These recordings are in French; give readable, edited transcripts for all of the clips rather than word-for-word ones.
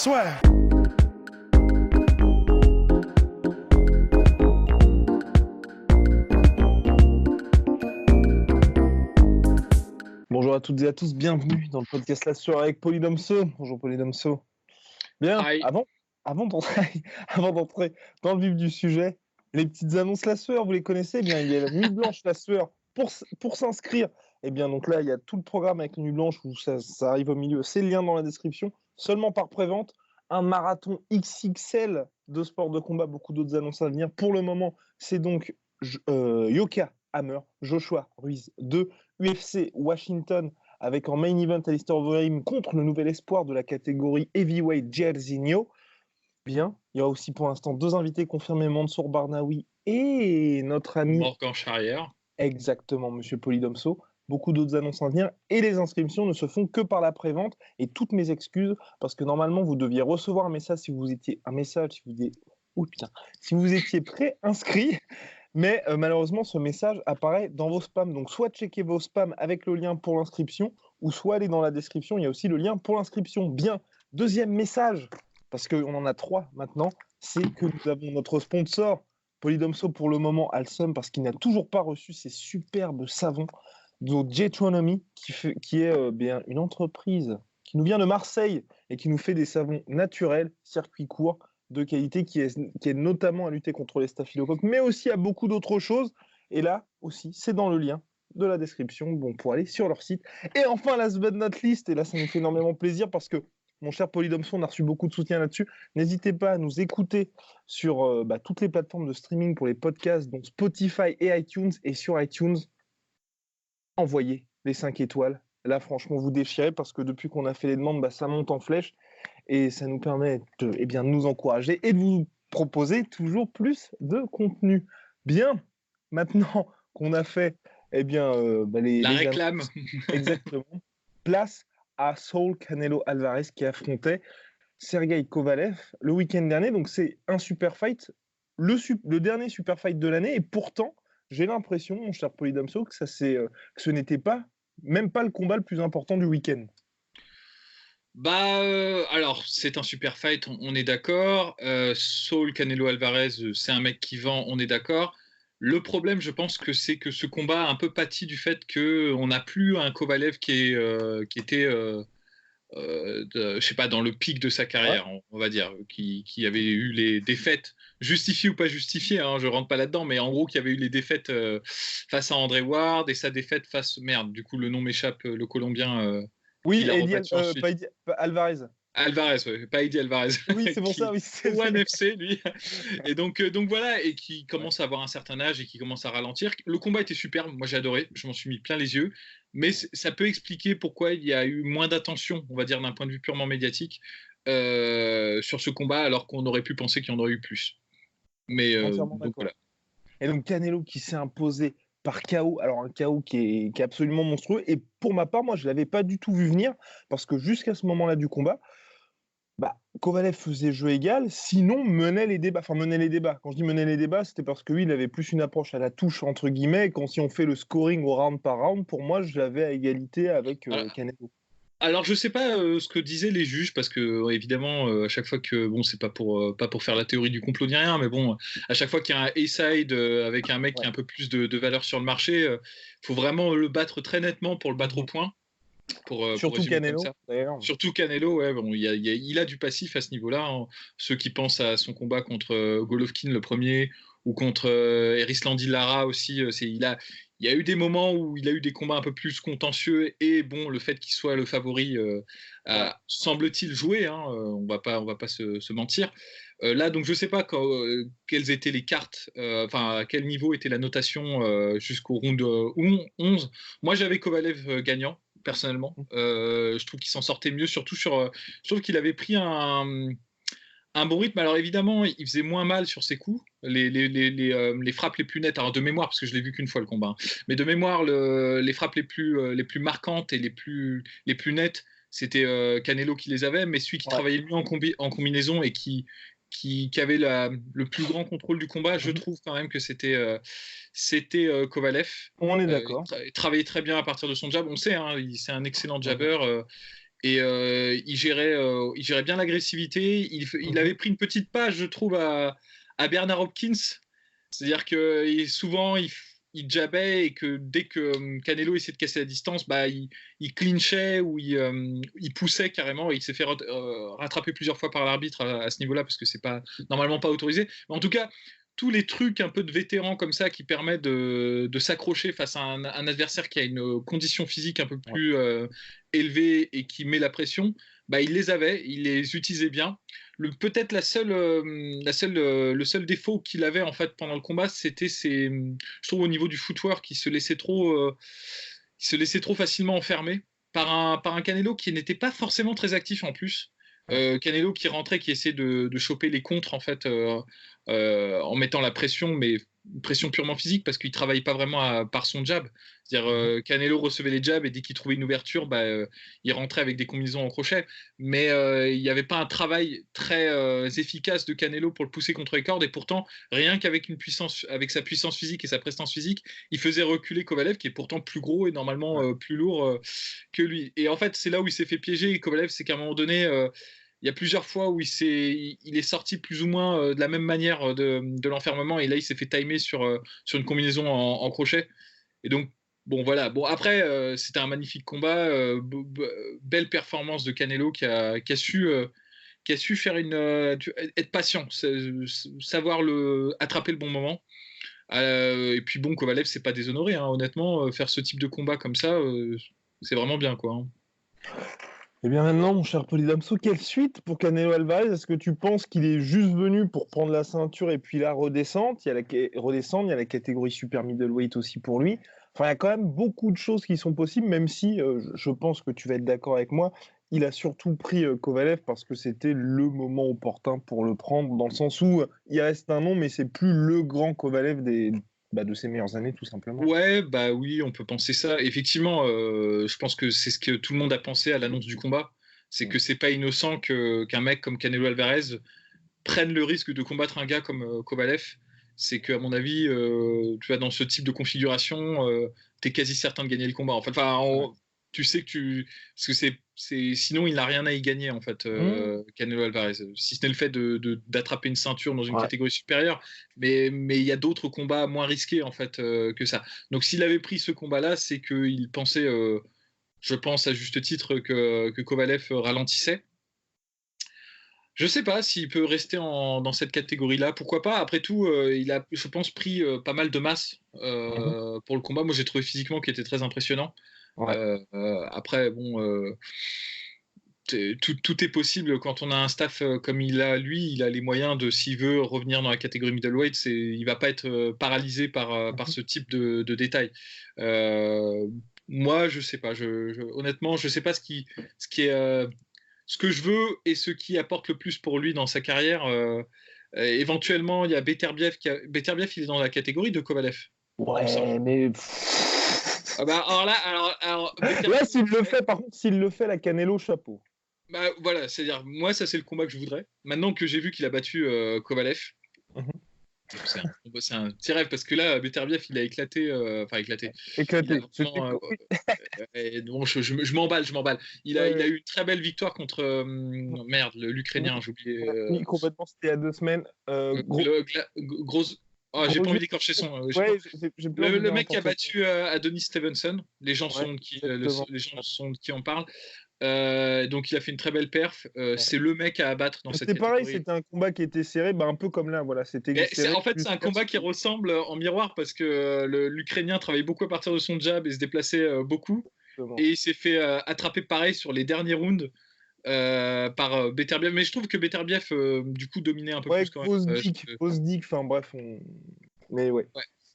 Swear. Bonjour à toutes et à tous, bienvenue dans le podcast La Sueur avec Polydomso. Bonjour Polydomso. Bien, Hi. avant d'entrer, avant d'entrer dans le vif du sujet, les petites annonces La Sueur, vous les connaissez? Eh bien, il y a la Nuit Blanche La Sueur pour s'inscrire. Eh bien, donc là, il y a tout le programme avec la Nuit Blanche où ça arrive au milieu. C'est le lien dans la description, seulement par prévente. Un marathon XXL de sport de combat, beaucoup d'autres annonces à venir. Pour le moment, c'est donc Yoka Hammer, Joshua Ruiz 2, UFC Washington, avec en main event Alistair Overeem contre le nouvel espoir de la catégorie heavyweight Jairzinho. Bien, il y aura aussi pour l'instant 2 invités confirmés, Mansour Barnaoui et notre ami Morgan Charrière. Exactement, monsieur Polydomso. Beaucoup d'autres annonces à venir et les inscriptions ne se font que par la prévente. Et toutes mes excuses, parce que normalement vous deviez recevoir un message si vous étiez si vous étiez pré-inscrit. Mais malheureusement, ce message apparaît dans vos spams. Donc, soit checkez vos spams avec le lien pour l'inscription, ou soit allez dans la description, il y a aussi le lien pour l'inscription. Bien, deuxième message, parce qu'on en a 3 maintenant, c'est que nous avons notre sponsor, Polydomso pour le moment, Alsom, parce qu'il n'a toujours pas reçu ces superbes savons de Jetronomy, qui est bien une entreprise qui nous vient de Marseille et qui nous fait des savons naturels, circuit court, de qualité qui est notamment à lutter contre les staphylocoques, mais aussi à beaucoup d'autres choses. Et là aussi, c'est dans le lien de la description pour aller sur leur site. Et enfin, last but not least, et là, ça nous fait énormément plaisir parce que, mon cher Polydomso, on a reçu beaucoup de soutien là-dessus. N'hésitez pas à nous écouter sur toutes les plateformes de streaming pour les podcasts, donc Spotify et iTunes. Et sur iTunes, envoyez les 5 étoiles. Là, franchement, vous déchirez parce que depuis qu'on a fait les demandes, ça monte en flèche. Et ça nous permet de nous encourager et de vous proposer toujours plus de contenu. Bien, maintenant qu'on a fait les réclame. Exactement. Place à Saul Canelo Alvarez qui affrontait Sergey Kovalev le week-end dernier. Donc c'est un super fight, le dernier super fight de l'année. Et pourtant, j'ai l'impression, mon cher Polydomso, que ce n'était pas, même pas le combat le plus important du week-end. Alors, c'est un super fight, on est d'accord. Saul Canelo Alvarez, c'est un mec qui vend, on est d'accord. Le problème, je pense que c'est que ce combat a un peu pâti du fait qu'on n'a plus un Kovalev qui était, je sais pas, dans le pic de sa carrière, on va dire, qui avait eu les défaites, justifiées ou pas justifiées, je rentre pas là-dedans, mais en gros, qui avait eu les défaites face à André Ward et sa défaite du coup, le nom m'échappe, le Colombien. Oui, Alvarez. Alvarez, ouais, pas Eddie Alvarez. Oui, c'est pour ça, oui. C'est One FC, lui. Et donc voilà, et qui commence à avoir un certain âge et qui commence à ralentir. Le combat était superbe, moi j'ai adoré, je m'en suis mis plein les yeux. Mais ça peut expliquer pourquoi il y a eu moins d'attention, on va dire d'un point de vue purement médiatique, sur ce combat, alors qu'on aurait pu penser qu'il y en aurait eu plus. Mais donc voilà. Et donc Canelo qui s'est imposé par KO, alors un KO qui est absolument monstrueux. Et pour ma part, moi, je ne l'avais pas du tout vu venir, parce que jusqu'à ce moment-là du combat, Kovalev faisait jeu égal, sinon menait les débats. Enfin, menait les débats. Quand je dis menait les débats, c'était parce que lui, il avait plus une approche à la touche, entre guillemets. Quand si on fait le scoring au round par round, pour moi, je l'avais à égalité avec Canelo. Alors je sais pas ce que disaient les juges parce que évidemment à chaque fois que c'est pas pour faire la théorie du complot ni rien, mais bon, à chaque fois qu'il y a un A-side avec un mec qui a un peu plus de valeur sur le marché, faut vraiment le battre très nettement pour le battre au point. Surtout Canelo, d'ailleurs. Surtout Canelo, ouais, il a du passif à ce niveau-là. Ceux qui pensent à son combat contre Golovkin le premier ou contre Erislandy Lara aussi, il y a eu des moments où il a eu des combats un peu plus contentieux et le fait qu'il soit le favori semble-t-il jouer. On va pas se mentir. Là, donc je sais pas quelles étaient les cartes, à quel niveau était la notation jusqu'au round 11. Moi, j'avais Kovalev gagnant. Personnellement, je trouve qu'il s'en sortait mieux, surtout je trouve qu'il avait pris un bon rythme. Alors évidemment, il faisait moins mal sur ses coups, les frappes les plus nettes, alors de mémoire, parce que je l'ai vu qu'une fois le combat, mais de mémoire, les frappes les plus marquantes et les plus nettes, c'était Canelo qui les avait, mais celui qui travaillait mieux en combinaison et qui avait le plus grand contrôle du combat, je trouve quand même que c'était Kovalev. On est d'accord. Il travaillait très bien à partir de son jab. On sait, c'est un excellent jabber Et il gérait bien l'agressivité. Il avait pris une petite page, je trouve, à Bernard Hopkins. C'est-à-dire que souvent, il jabait et que dès que Canelo essayait de casser la distance, bah, il clinchait ou il poussait carrément. Et il s'est fait rattraper plusieurs fois par l'arbitre à ce niveau-là parce que c'est pas normalement pas autorisé. Mais en tout cas, tous les trucs un peu de vétérans comme ça qui permettent de s'accrocher face à un adversaire qui a une condition physique un peu plus élevée et qui met la pression, bah, il les avait, il les utilisait bien. Peut-être le seul défaut qu'il avait en fait pendant le combat, c'était je trouve au niveau du footwork, il se laissait trop facilement enfermer par un Canelo qui n'était pas forcément très actif en plus. Canelo qui rentrait, qui essayait de choper les contres en fait en mettant la pression, mais une pression purement physique parce qu'il travaillait pas vraiment par son jab. C'est-à-dire Canelo recevait les jabs et dès qu'il trouvait une ouverture, bah, il rentrait avec des combinaisons en crochet. Mais il n'y avait pas un travail très efficace de Canelo pour le pousser contre les cordes. Et pourtant, rien qu'avec avec sa puissance physique et sa prestance physique, il faisait reculer Kovalev, qui est pourtant plus gros et normalement plus lourd que lui. Et en fait, c'est là où il s'est fait piéger. Kovalev, c'est qu'à un moment donné, il y a plusieurs fois où il est sorti plus ou moins de la même manière de l'enfermement et là il s'est fait timer sur une combinaison en crochet. Et donc, bon voilà. Bon, après, c'était un magnifique combat, belle performance de Canelo qui a su faire être patient, savoir attraper le bon moment. Et puis bon, Kovalev, c'est pas déshonoré, hein, honnêtement, faire ce type de combat comme ça, c'est vraiment bien, quoi. Hein. Eh bien maintenant, mon cher Polydamso, quelle suite pour Canelo Alvarez? Est-ce que tu penses qu'il est juste venu pour prendre la ceinture et puis là redescendre? Il y a la catégorie super middleweight aussi pour lui. Enfin, il y a quand même beaucoup de choses qui sont possibles, même si je pense que tu vas être d'accord avec moi. Il a surtout pris Kovalev parce que c'était le moment opportun pour le prendre, dans le sens où il reste un nom, mais c'est plus le grand Kovalev de ses meilleures années, tout simplement. Ouais, bah oui, on peut penser ça. Effectivement, je pense que c'est ce que tout le monde a pensé à l'annonce du combat. C'est que c'est pas innocent qu'un mec comme Canelo Alvarez prenne le risque de combattre un gars comme Kovalev. C'est qu'à mon avis, tu vois, dans ce type de configuration, t'es quasi certain de gagner le combat. Tu sais parce que sinon il n'a rien à y gagner en fait, Canelo Alvarez. Si ce n'est le fait d'attraper une ceinture dans une catégorie supérieure, mais il y a d'autres combats moins risqués en fait que ça. Donc s'il avait pris ce combat-là, c'est qu'il pensait, je pense à juste titre que Kovalev ralentissait. Je sais pas s'il peut rester dans cette catégorie-là. Pourquoi pas? Après tout, il a, je pense, pris pas mal de masse pour le combat. Moi, j'ai trouvé physiquement qu'il était très impressionnant. Ouais. Après, bon, tout est possible quand on a un staff comme il a lui. Il a les moyens de, s'il veut revenir dans la catégorie middleweight, il va pas être paralysé par ce type de détails. Moi, je sais pas. Honnêtement, je sais pas ce qui est ce que je veux et ce qui apporte le plus pour lui dans sa carrière. Éventuellement, il y a Beterbiev Beterbiev, il est dans la catégorie de Kovalev. Ouais, mais Ah bah, alors là, par contre, s'il le fait, la Canelo, chapeau. Bah, voilà, c'est-à-dire, moi, ça, c'est le combat que je voudrais. Maintenant que j'ai vu qu'il a battu Kovalev, c'est un petit rêve parce que là, Beterbiev, il a éclaté. Enfin, éclaté. Éclaté. Bon, je m'emballe. Il a eu une très belle victoire contre. Merde, l'Ukrainien, j'ai oublié. Oui, complètement, c'était il y a 2 semaines. Grosse. Oh, j'ai pas envie d'écorcher son. Le mec qui a battu Adonis Stevenson. Les gens sont de qui en parlent. Donc il a fait une très belle perf. C'est le mec à abattre dans cette catégorie. C'était pareil, c'était un combat qui était serré, un peu comme là, voilà. En fait, c'est un combat qui ressemble en miroir parce que l'Ukrainien travaillait beaucoup à partir de son jab et se déplaçait beaucoup. Et il s'est fait attraper pareil sur les derniers rounds par Beterbiev. Mais je trouve que Beterbiev du coup dominait un peu plus quand même. Gvozdyk, enfin bref. Mais ouais.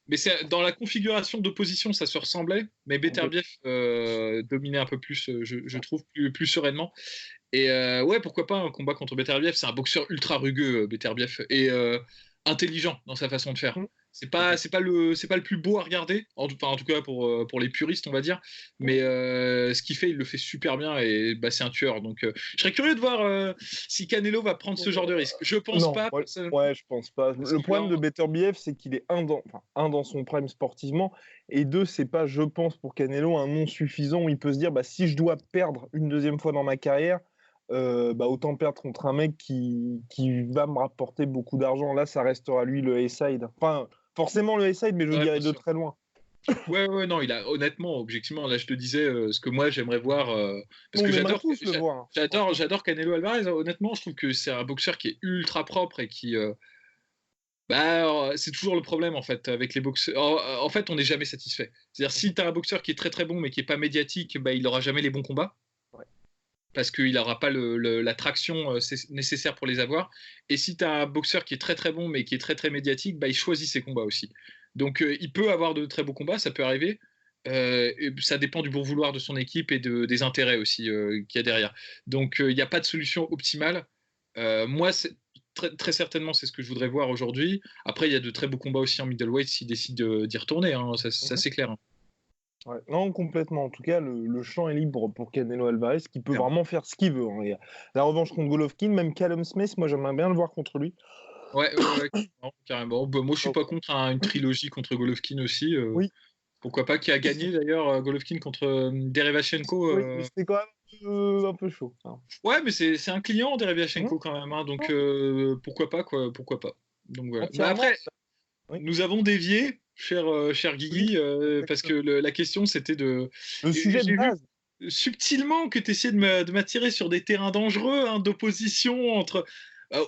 Mais dans la configuration d'opposition, ça se ressemblait, mais Beterbiev dominait un peu plus, je trouve, plus sereinement. Et ouais, pourquoi pas un combat contre Beterbiev? C'est un boxeur ultra rugueux, Beterbiev. Et intelligent dans sa façon de faire. Mm. C'est pas le plus beau à regarder, en tout cas pour les puristes, on va dire. Mais ce qu'il fait, il le fait super bien et bah, c'est un tueur. Donc je serais curieux de voir si Canelo va prendre ce genre de risque. Je pense Non, pas personnellement. ouais, je pense pas. Parce Le qu'il va problème de Beterbiev, c'est qu'il est un dans son prime sportivement, et deux, c'est pas, je pense, pour Canelo, un nom suffisant où il peut se dire, bah, si je dois perdre une deuxième fois dans ma carrière, bah, autant perdre contre un mec qui va me rapporter beaucoup d'argent. Là, ça restera lui le A-side. Enfin, forcément le A-side, mais je Ouais, dirais bien de sûr. très loin. Ouais, non, il a honnêtement, objectivement, là je te disais ce que moi j'aimerais voir parce On que aimerait tous le voir, hein, franchement. j'adore Canelo Alvarez. Honnêtement, je trouve que c'est un boxeur qui est ultra propre et qui bah, c'est toujours le problème en fait avec les boxeurs. En fait, on n'est jamais satisfait. C'est-à-dire si tu as un boxeur qui est très très bon mais qui est pas médiatique, bah, il n'aura jamais les bons combats Ouais. parce qu'il n'aura pas la traction nécessaire pour les avoir. Et si tu as un boxeur qui est très très bon mais qui est très très médiatique, bah, il choisit ses combats aussi. Donc il peut avoir de très beaux combats, ça peut arriver. Et ça dépend du bon vouloir de son équipe et des intérêts aussi qu'il y a derrière. Donc il n'y a pas de solution optimale. Moi, très certainement, c'est ce que je voudrais voir aujourd'hui. Après, il y a de très beaux combats aussi en middleweight s'il décide d'y retourner, hein, ça c'est clair. Hein. Ouais. Non, complètement. En tout cas, le champ est libre pour Canelo Alvarez, qui peut Clairement. vraiment faire ce qu'il veut, hein. Et la revanche contre Golovkin, même Callum Smith, moi j'aimerais bien le voir contre lui. Ouais, carrément. Bah, moi, je suis Donc, pas contre une trilogie contre Golovkin aussi. oui, Pourquoi pas, qui a gagné d'ailleurs Golovkin contre Derevyanchenko. oui, mais c'était quand même un peu chaud, hein. Ouais, mais c'est un client Mhm. Derevyanchenko quand même, hein, donc pourquoi pas, quoi, pourquoi pas. Donc voilà. Bah, Entièrement. après, Oui. nous avons dévié, cher Oui, Guigui, parce que exactement. la question c'était de. Le sujet de J'ai vu base. subtilement que tu essayais de m'attirer sur des terrains dangereux, hein, d'opposition entre.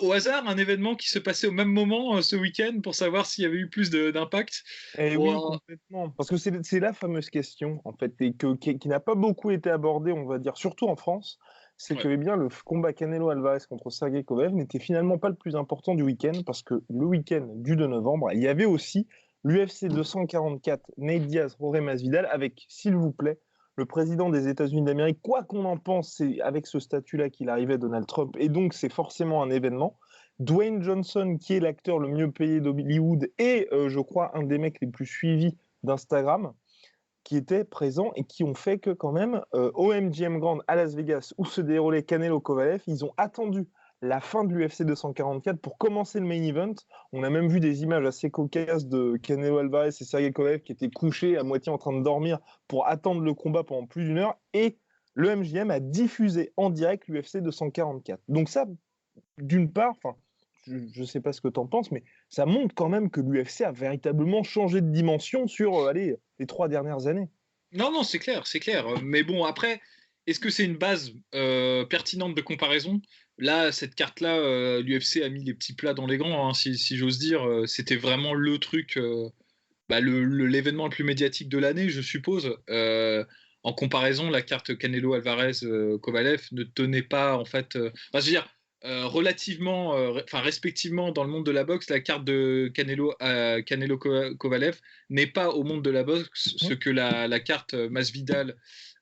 Au hasard, un événement qui se passait au même moment ce week-end pour savoir s'il y avait eu plus d'impact. Eh oui, Bon, complètement. Parce que c'est la fameuse question, en fait, et qui n'a pas beaucoup été abordée, on va dire, surtout en France. C'est ouais. que eh bien, le combat Canelo Alvarez contre Sergey Kovalev n'était finalement pas le plus important du week-end, parce que le week-end du 2 novembre, il y avait aussi l'UFC 244, Nate Diaz, Jorge Masvidal, avec, s'il vous plaît, le président des États-Unis d'Amérique. Quoi qu'on en pense, c'est avec ce statut-là qu'il arrivait, Donald Trump, et donc c'est forcément un événement. Dwayne Johnson, qui est l'acteur le mieux payé d'Hollywood et je crois un des mecs les plus suivis d'Instagram, qui étaient présents et qui ont fait que quand même au MGM Grand à Las Vegas, où se déroulait Canelo Kovalev, ils ont attendu la fin de l'UFC 244 pour commencer le main event. On a même vu des images assez cocasses de Canelo Alvarez et Sergey Kovalev qui étaient couchés à moitié en train de dormir pour attendre le combat pendant plus d'une heure, et le MGM a diffusé en direct l'UFC 244. Donc ça, d'une part, enfin, je ne sais pas ce que tu en penses, mais ça montre quand même que l'UFC a véritablement changé de dimension sur allez, les 3 dernières années. Non, c'est clair, c'est clair. Mais bon, après, est-ce que c'est une base pertinente de comparaison? Là, cette carte-là, l'UFC a mis les petits plats dans les grands, hein, si j'ose dire. C'était vraiment le truc, bah, l'événement le plus médiatique de l'année, je suppose. En comparaison, la carte Canelo Alvarez-Kovalev ne tenait pas, en fait. Enfin, je veux dire, relativement, enfin, respectivement, dans le monde de la boxe, la carte de Canelo Kovalev n'est pas au monde de la boxe ce que la carte Masvidal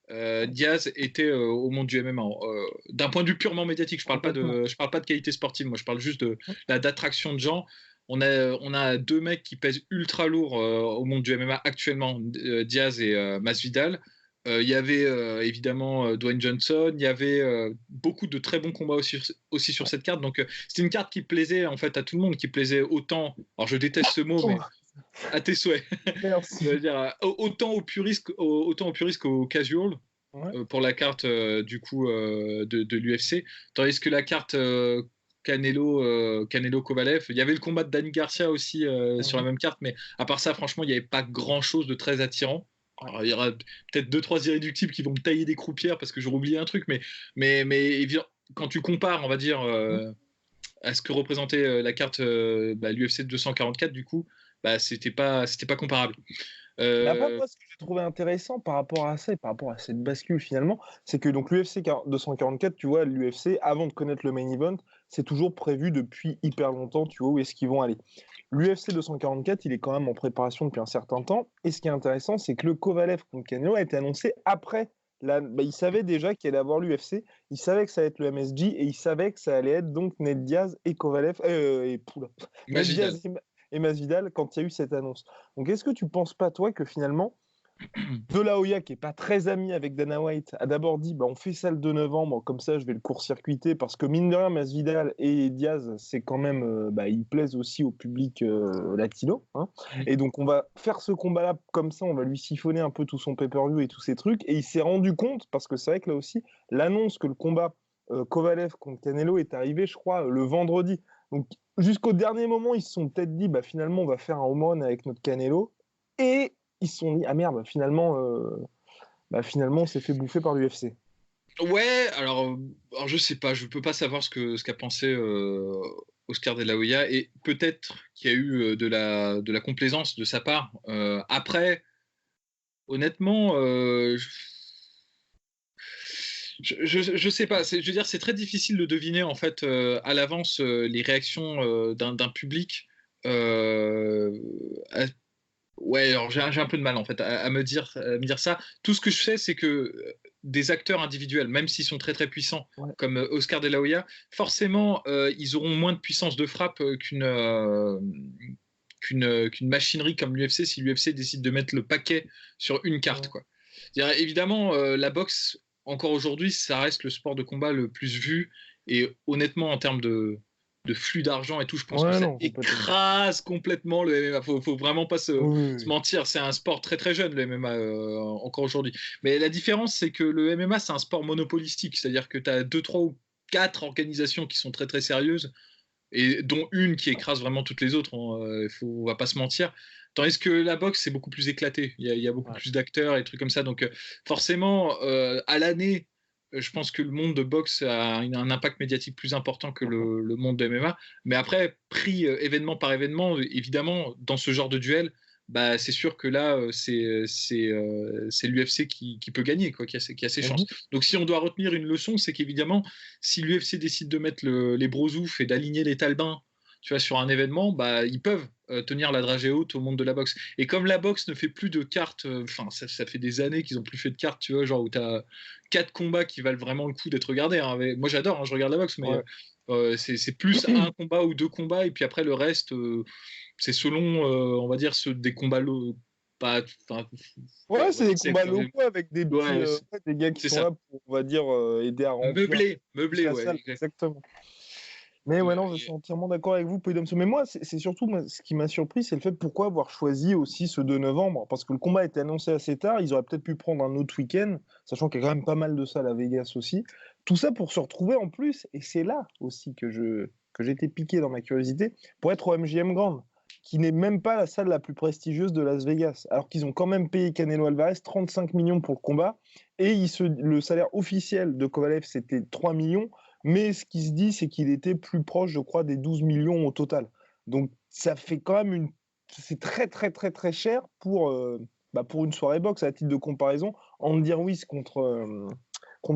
Diaz était au monde du MMA. D'un point de vue purement médiatique, Complètement. je parle pas de qualité sportive, moi je parle juste d'attraction de gens. On a deux mecs qui pèsent ultra lourd au monde du MMA actuellement, Diaz et Masvidal. Il y avait évidemment Dwayne Johnson, il y avait beaucoup de très bons combats aussi sur cette carte. Donc c'était une carte qui plaisait en fait à tout le monde, qui plaisait autant. Alors je déteste ce mot, mais Oh, à tes souhaits. Je veux merci. dire, autant aux puristes qu'aux casuals Ouais. pour la carte du coup de l'UFC. Tandis que la carte Canelo Kovalev, il y avait le combat de Danny Garcia aussi sur la Mhm. même carte, mais à part ça, franchement, il n'y avait pas grand chose de très attirant. Ouais. Alors, il y aura peut-être deux, trois irréductibles qui vont me tailler des croupières parce que j'aurais oublié un truc, mais évidemment, quand tu compares, on va dire, Mhm. à ce que représentait la carte l'UFC 244, du coup, bah, c'était pas comparable. Mais après, Euh, moi, ce que j'ai trouvé intéressant par rapport à ça et par rapport à cette bascule finalement, c'est que donc l'UFC 244, tu vois, l'UFC, avant de connaître le main event, c'est toujours prévu depuis hyper longtemps, tu vois, où est-ce qu'ils vont aller. L'UFC 244, il est quand même en préparation depuis un certain temps. Et ce qui est intéressant, c'est que le Kovalev contre Canelo a été annoncé après il savait déjà qu'il allait avoir l'UFC, il savait que ça allait être le MSG et il savait que ça allait être donc Ned Diaz et Kovalev Ned Masvidal. Diaz et Masvidal quand il y a eu cette annonce. Donc est-ce que tu penses pas toi que finalement De La Hoya, qui est pas très ami avec Dana White, a d'abord dit on fait ça le 2 novembre, comme ça je vais le court-circuiter, parce que mine de rien, Masvidal et Diaz, c'est quand même, ils plaisent aussi au public latino. Hein. Et donc on va faire ce combat-là comme ça, on va lui siphonner un peu tout son pay-per-view et tous ces trucs. Et il s'est rendu compte, parce que c'est vrai que là aussi, l'annonce que le combat Kovalev contre Canelo est arrivé, je crois, le vendredi. Donc jusqu'au dernier moment, ils se sont peut-être dit finalement on va faire un home run avec notre Canelo. Et ils se sont dit, ah merde, finalement, on s'est fait bouffer par l'UFC. Ouais, alors je sais pas, je peux pas savoir ce qu'a pensé Oscar De La Hoya, et peut-être qu'il y a eu de la complaisance de sa part. Après, honnêtement, je sais pas. Je veux dire, c'est très difficile de deviner en fait à l'avance les réactions d'un public. Euh, à- Ouais, alors j'ai un peu de mal en fait à me dire ça. Tout ce que je sais, c'est que des acteurs individuels, même s'ils sont très très puissants, Ouais. comme Oscar De La Hoya, forcément, ils auront moins de puissance de frappe qu'une machinerie comme l'UFC si l'UFC décide de mettre le paquet sur une carte, Ouais. quoi. Évidemment, la boxe, encore aujourd'hui, ça reste le sport de combat le plus vu. Et honnêtement, en termes de flux d'argent et tout, je pense que Ouais, ça non, complètement. écrase complètement le MMA. Faut vraiment pas Oui, se oui, mentir. C'est un sport très très jeune, le MMA, encore aujourd'hui. Mais la différence, c'est que le MMA, c'est un sport monopolistique. C'est-à-dire que tu as deux, trois ou quatre organisations qui sont très très sérieuses, et dont une qui écrase vraiment toutes les autres. On va pas se mentir. Tandis que la boxe, c'est beaucoup plus éclaté. Il y a beaucoup ouais. plus d'acteurs et trucs comme ça. Donc, forcément, à l'année, je pense que le monde de boxe a un impact médiatique plus important que Mhm. le monde de MMA. Mais après, pris événement par événement, évidemment, dans ce genre de duel, bah, c'est sûr que là, c'est l'UFC qui peut gagner, quoi, qui a ses chances. Mhm. Donc, si on doit retenir une leçon, c'est qu'évidemment, si l'UFC décide de mettre les brosoufs et d'aligner les talbins, tu vois, sur un événement, bah, ils peuvent tenir la dragée haute au monde de la boxe. Et comme la boxe ne fait plus de cartes, enfin, ça fait des années qu'ils n'ont plus fait de cartes, tu vois, genre où tu as 4 combats qui valent vraiment le coup d'être regardés. Hein. Moi, j'adore, hein, je regarde la boxe, mais Ouais. c'est plus un combat ou deux combats, et puis après, le reste, c'est selon, on va dire, des combats pas, enfin, Ouais, on va c'est dire des combats locaux avec des petits, ouais, des gars qui c'est sont ça. là pour, on va dire, aider à remplir plus Meublé, la ouais, salle. exact. Exactement. Mais ouais, non, je suis Euh, entièrement d'accord avec vous, Polydomso. Mais moi, c'est surtout ce qui m'a surpris, c'est le fait pourquoi avoir choisi aussi ce 2 novembre. Parce que le combat a été annoncé assez tard, ils auraient peut-être pu prendre un autre week-end, sachant qu'il y a quand même pas mal de salles à Vegas aussi. Tout ça pour se retrouver en plus, et c'est là aussi que j'étais piqué dans ma curiosité, pour être au MGM Grand, qui n'est même pas la salle la plus prestigieuse de Las Vegas, alors qu'ils ont quand même payé Canelo Alvarez 35 millions pour le combat, et le salaire officiel de Kovalev, c'était 3 millions. Mais ce qui se dit, c'est qu'il était plus proche, je crois, des 12 millions au total. Donc ça fait quand même C'est très, très, très, très cher pour une soirée boxe. À titre de comparaison, Andy Ruiz contre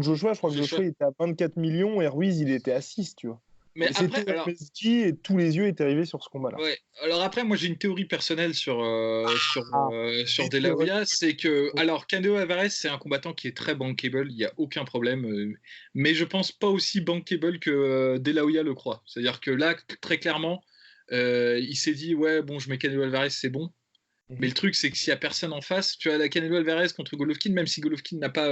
Joshua, je crois que Joshua. Joshua était à 24 millions et Ruiz, il était à 6, tu vois. Mais Et c'était après, au MSG et tous les yeux étaient rivés sur ce combat-là. ouais. Alors après, moi j'ai une théorie personnelle Ah, sur les De La théories. Hoya, c'est que alors Canelo Alvarez c'est un combattant qui est très bankable, il y a aucun problème, mais je pense pas aussi bankable que De La Hoya le croit. C'est-à-dire que là, très clairement, il s'est dit ouais bon je mets Canelo Alvarez c'est bon. Mais Mhm. le truc, c'est que s'il n'y a personne en face, tu as la Canelo Alvarez contre Golovkin, même si Golovkin n'a pas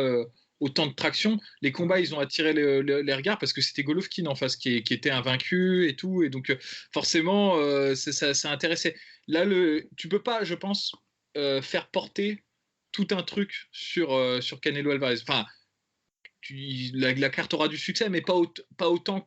autant de traction, les combats, ils ont attiré les regards parce que c'était Golovkin en face qui était invaincu et tout. Et donc, forcément, ça intéressait. Là, tu peux pas, je pense, faire porter tout un truc sur Canelo Alvarez. Enfin, la carte aura du succès, mais pas autant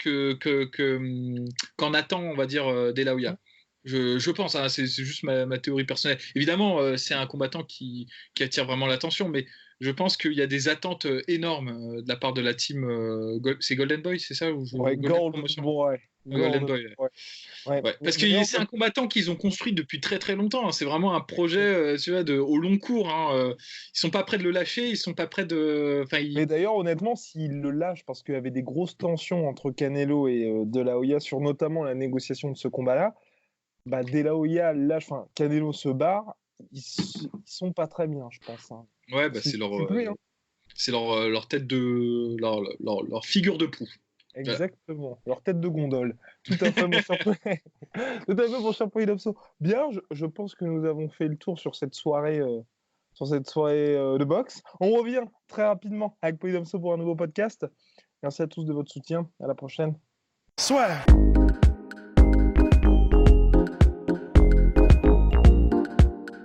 qu'en attend, on va dire, De La Hoya. Je pense, hein, c'est juste ma théorie personnelle. Évidemment, c'est un combattant qui attire vraiment l'attention, mais je pense qu'il y a des attentes énormes de la part de la team. C'est Golden Boy, c'est ça ou Ouais, Golden Golden Promotion? Boy. Golden Golden Boy. Ouais. Boy. Ouais. Ouais, parce que D'ailleurs, c'est un combattant qu'ils ont construit depuis très très longtemps. Hein. C'est vraiment un projet, tu vois, au long cours. Hein. Ils sont pas prêts de le lâcher, ils sont pas prêts de. Enfin, mais d'ailleurs, honnêtement, s'il le lâche, parce qu'il y avait des grosses tensions entre Canelo et De La Hoya sur notamment la négociation de ce combat-là, De La Hoya lâche, enfin, Canelo se barre, ils sont pas très bien, je pense. Hein. ouais, bah, Si je me suis plus, hein. c'est leur tête de leur figure de proue. Exactement, leur tête de gondole. Tout à fait, mon cher Tout à fait, mon cher Polydomso. Bien, je pense que nous avons fait le tour sur cette soirée, de boxe. On revient très rapidement avec Polydomso pour un nouveau podcast. Merci à tous de votre soutien. À la prochaine. Soit.